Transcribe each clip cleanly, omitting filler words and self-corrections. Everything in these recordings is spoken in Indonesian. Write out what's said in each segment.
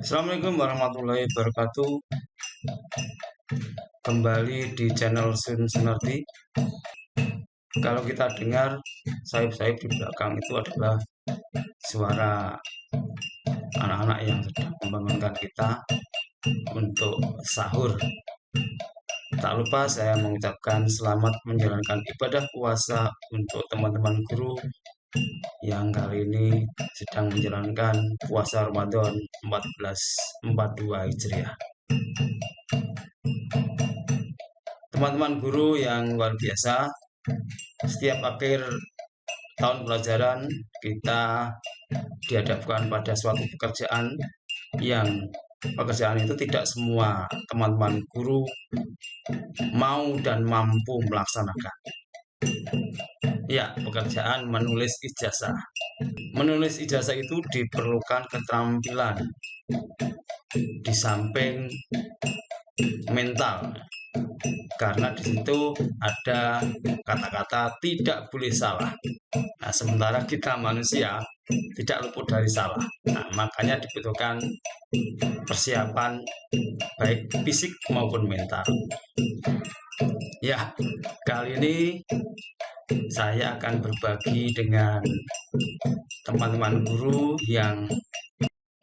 Assalamualaikum warahmatullahi wabarakatuh. Kembali di channel Sun Sunardi. Kalau kita dengar sayup-sayup di belakang itu adalah suara anak-anak yang sedang membangunkan kita untuk sahur. Tak lupa saya mengucapkan selamat menjalankan ibadah puasa untuk teman-teman guru yang kali ini sedang menjalankan puasa Ramadan 1442 Hijriah. Teman-teman guru yang luar biasa, setiap akhir tahun pelajaran kita dihadapkan pada suatu pekerjaan yang pekerjaan itu tidak semua teman-teman guru mau dan mampu melaksanakan. Ya, pekerjaan menulis ijazah. Menulis ijazah itu diperlukan keterampilan di samping mental, karena di situ ada kata-kata tidak boleh salah. Nah, sementara kita manusia tidak luput dari salah. Nah, makanya dibutuhkan persiapan baik fisik maupun mental. Ya, kali ini saya akan berbagi dengan teman-teman guru yang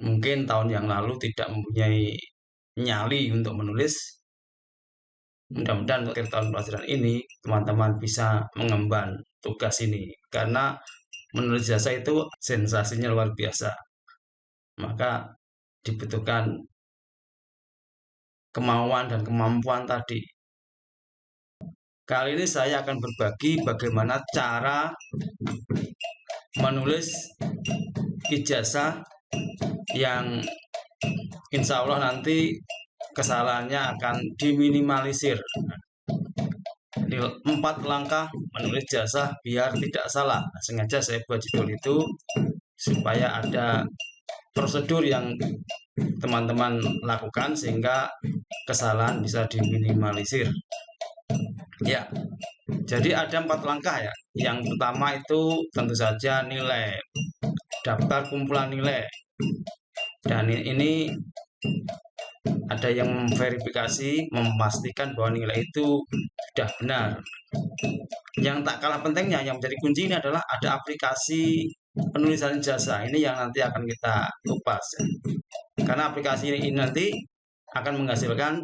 mungkin tahun yang lalu tidak mempunyai nyali untuk menulis. Mudah-mudahan akhir tahun pelajaran ini teman-teman bisa mengemban tugas ini, karena menulis jasa itu sensasinya luar biasa. Maka dibutuhkan kemauan dan kemampuan tadi. Kali ini saya akan berbagi bagaimana cara menulis ijazah yang insya Allah nanti kesalahannya akan diminimalisir. Jadi 4 langkah menulis jasa biar tidak salah. Sengaja saya buat judul itu supaya ada prosedur yang teman-teman lakukan sehingga kesalahan bisa diminimalisir. Ya, jadi ada 4 langkah ya. Yang pertama itu tentu saja nilai, daftar kumpulan nilai. Dan ini ada yang memverifikasi, memastikan bahwa nilai itu sudah benar. Yang tak kalah pentingnya, yang menjadi kunci ini adalah ada aplikasi penulisan ijazah. Ini yang nanti akan kita kupas. Karena aplikasi ini nanti akan menghasilkan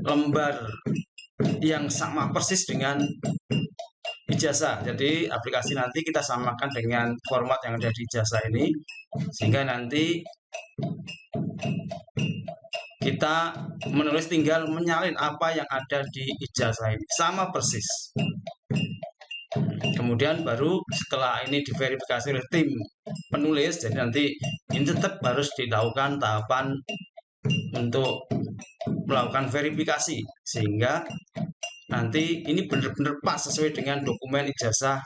lembar yang sama persis dengan ijazah. Jadi aplikasi nanti kita samakan dengan format yang ada di ijazah ini, sehingga nanti kita menulis tinggal menyalin apa yang ada di ijazah ini sama persis. Kemudian baru setelah ini diverifikasi oleh tim penulis, jadi nanti ini tetap harus dilakukan tahapan untuk melakukan verifikasi sehingga nanti ini benar-benar pas sesuai dengan dokumen ijazah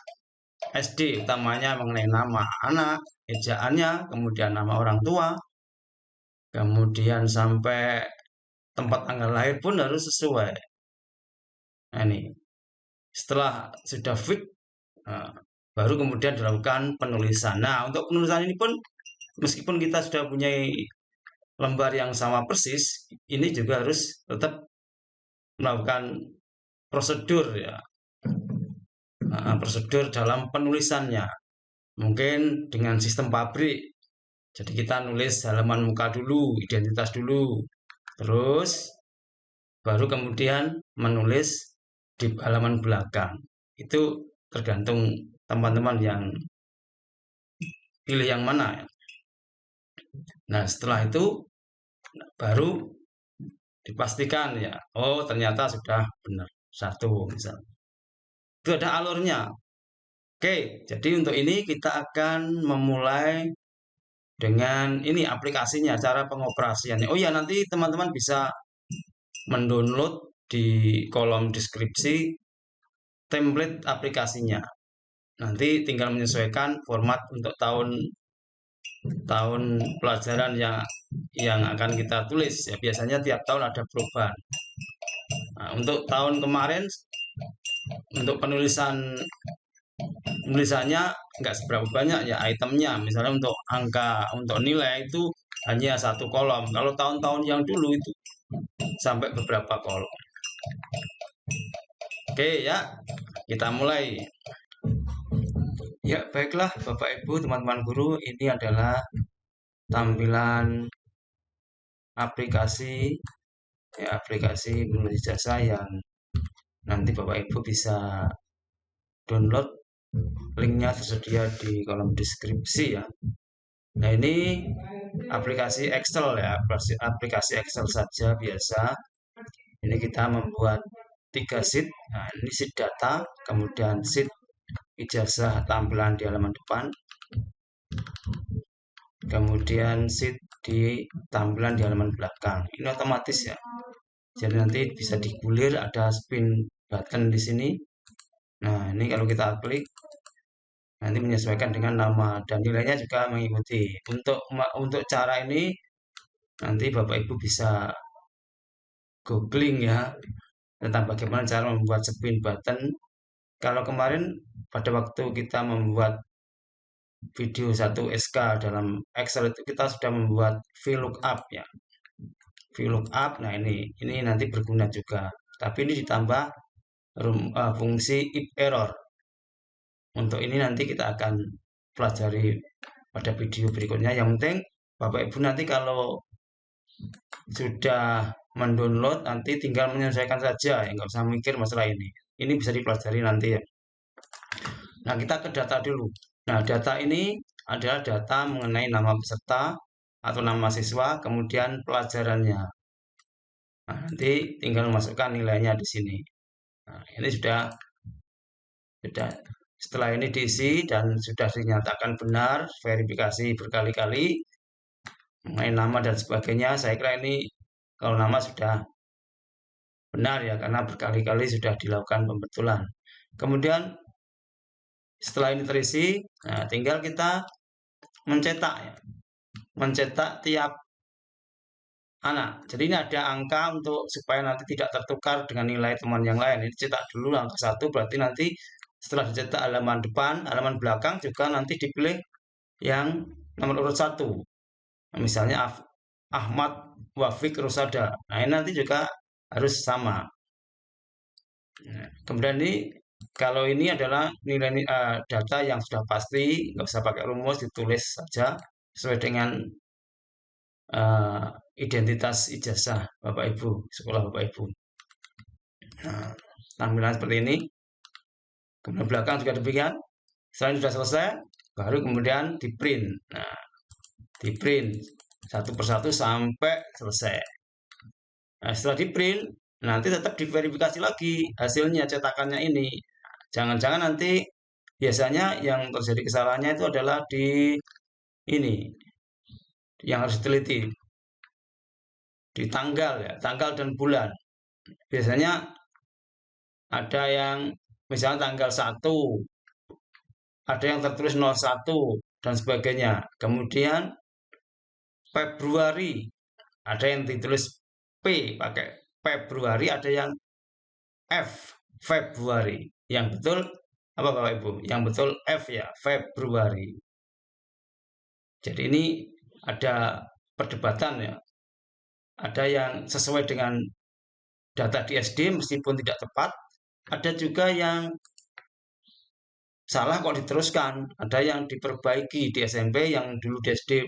SD, utamanya mengenai nama anak, ejaannya, kemudian nama orang tua, kemudian sampai tempat tanggal lahir pun harus sesuai. Nah, ini setelah sudah fit, baru kemudian dilakukan penulisan. Nah, untuk penulisan ini pun meskipun kita sudah punya lembar yang sama persis, ini juga harus tetap melakukan prosedur ya, prosedur dalam penulisannya. Mungkin dengan sistem pabrik. Jadi kita nulis halaman muka dulu, identitas dulu, terus baru kemudian menulis di halaman belakang. Itu tergantung teman-teman yang pilih yang mana ya. Nah, setelah itu baru dipastikan ya, oh ternyata sudah benar satu misalnya. Itu ada alurnya. Oke, jadi untuk ini kita akan memulai dengan ini aplikasinya, cara pengoperasiannya. Oh ya, nanti teman-teman bisa mendownload di kolom deskripsi template aplikasinya. Nanti tinggal menyesuaikan format untuk tahun pelajaran yang akan kita tulis ya. Biasanya tiap tahun ada perubahan. Nah, untuk tahun kemarin untuk penulisannya nggak seberapa banyak ya itemnya. Misalnya untuk angka, untuk nilai itu hanya satu kolom. Kalau tahun-tahun yang dulu itu sampai beberapa kolom. Oke ya, kita mulai. Ya, baiklah Bapak Ibu, teman-teman guru, ini adalah tampilan aplikasi aplikasi menulis ijazah yang nanti Bapak Ibu bisa download. Linknya tersedia di kolom deskripsi ya. Nah, ini aplikasi Excel ya, aplikasi Excel saja biasa. Ini kita membuat 3 sheet. Nah, ini sheet data, kemudian sheet ijazah tampilan di halaman depan, kemudian sheet di tampilan di halaman belakang. Ini otomatis ya. Jadi nanti bisa digulir, ada spin button di sini. Nah, ini kalau kita klik nanti menyesuaikan dengan nama dan nilainya juga mengikuti. Untuk cara ini nanti Bapak Ibu bisa googling ya tentang bagaimana cara membuat spin button. Kalau kemarin pada waktu kita membuat video 1 SK dalam Excel itu kita sudah membuat VLOOKUP ya. VLOOKUP, nah ini nanti berguna juga. Tapi ini ditambah fungsi if error. Untuk ini nanti kita akan pelajari pada video berikutnya. Yang penting Bapak Ibu nanti kalau sudah mendownload nanti tinggal menyelesaikan saja ya, nggak usah mikir masalah ini. Ini bisa dipelajari nanti ya. Nah, kita ke data dulu. Nah, data ini adalah data mengenai nama peserta atau nama siswa, kemudian pelajarannya. Nah, nanti tinggal masukkan nilainya di sini. Nah, ini sudah setelah ini diisi dan sudah dinyatakan benar, verifikasi berkali-kali mengenai nama dan sebagainya. Saya kira ini kalau nama sudah benar ya, karena berkali-kali sudah dilakukan pembetulan. Kemudian setelah ini terisi, nah tinggal kita mencetak ya. Mencetak tiap anak. Jadi ini ada angka untuk supaya nanti tidak tertukar dengan nilai teman yang lain. Ini cetak dulu angka 1, berarti nanti setelah dicetak halaman depan, halaman belakang juga nanti dipilih yang nomor urut 1. Misalnya Ahmad Wafiq Rusada. Nah, ini nanti juga harus sama. Nah, kemudian ini kalau ini adalah nilai data yang sudah pasti, nggak usah pakai rumus, ditulis saja sesuai dengan identitas ijazah Bapak Ibu, sekolah Bapak Ibu. Nah, tampilan seperti ini. Kemudian belakang juga demikian. Selain sudah selesai, baru kemudian di print. Nah, di print satu persatu sampai selesai. Nah, setelah di print, nanti tetap diverifikasi lagi hasilnya cetakannya ini. Jangan-jangan nanti biasanya yang terjadi kesalahannya itu adalah di ini yang harus diteliti di tanggal ya, tanggal dan bulan. Biasanya ada yang misalnya tanggal 1, ada yang tertulis 01 dan sebagainya. Kemudian Februari, ada yang ditulis P pakai Februari, ada yang F Februari. Yang betul apa Bapak Ibu? Yang betul F ya, Februari. Jadi ini ada perdebatan ya. Ada yang sesuai dengan data di SD meskipun tidak tepat, ada juga yang salah kok diteruskan, ada yang diperbaiki di SMP yang dulu di SD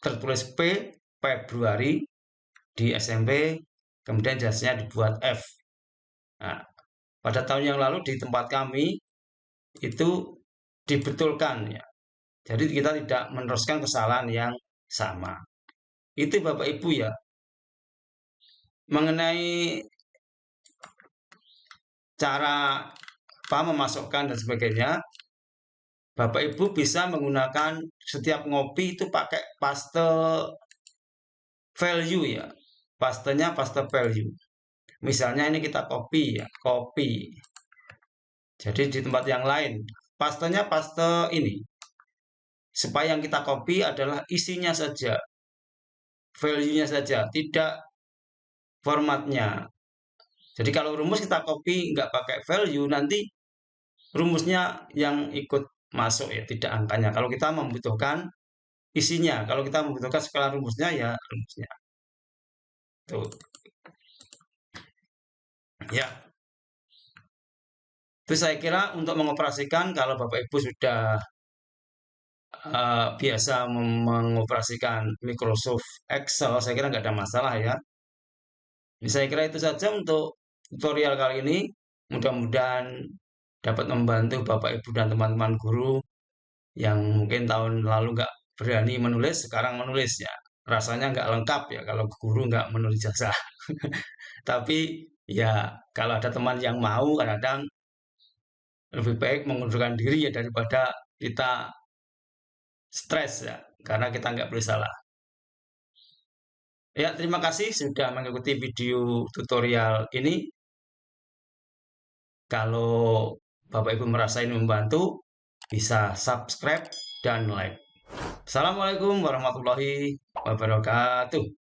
tertulis P Februari, di SMP kemudian jasnya dibuat F. Nah, pada tahun yang lalu di tempat kami itu dibetulkan ya. Jadi kita tidak meneruskan kesalahan yang sama. Itu Bapak Ibu ya. Mengenai cara memasukkan dan sebagainya, Bapak Ibu bisa menggunakan setiap ngopi itu pakai paste value ya. Pastenya paste value. Misalnya ini kita copy ya, copy. Jadi di tempat yang lain, pastenya paste ini. Supaya yang kita copy adalah isinya saja, value-nya saja, tidak formatnya. Jadi kalau rumus kita copy nggak pakai value, nanti rumusnya yang ikut masuk ya, tidak angkanya. Kalau kita membutuhkan isinya. Kalau kita membutuhkan skala rumusnya, ya rumusnya. Tuh. Ya. Terus saya kira untuk mengoperasikan, kalau Bapak Ibu sudah biasa mengoperasikan Microsoft Excel, saya kira nggak ada masalah ya. Jadi saya kira itu saja untuk tutorial kali ini. Mudah-mudahan dapat membantu Bapak Ibu dan teman-teman guru yang mungkin tahun lalu nggak berani menulis, sekarang menulis ya. Rasanya nggak lengkap ya kalau guru nggak menulis jasa. Tapi ya kalau ada teman yang mau, kadang-kadang lebih baik mengundurkan diri ya daripada kita stres ya, karena kita nggak boleh salah. Ya, terima kasih sudah mengikuti video tutorial ini. Kalau Bapak Ibu merasa ini membantu, bisa subscribe dan like. Assalamualaikum warahmatullahi wabarakatuh.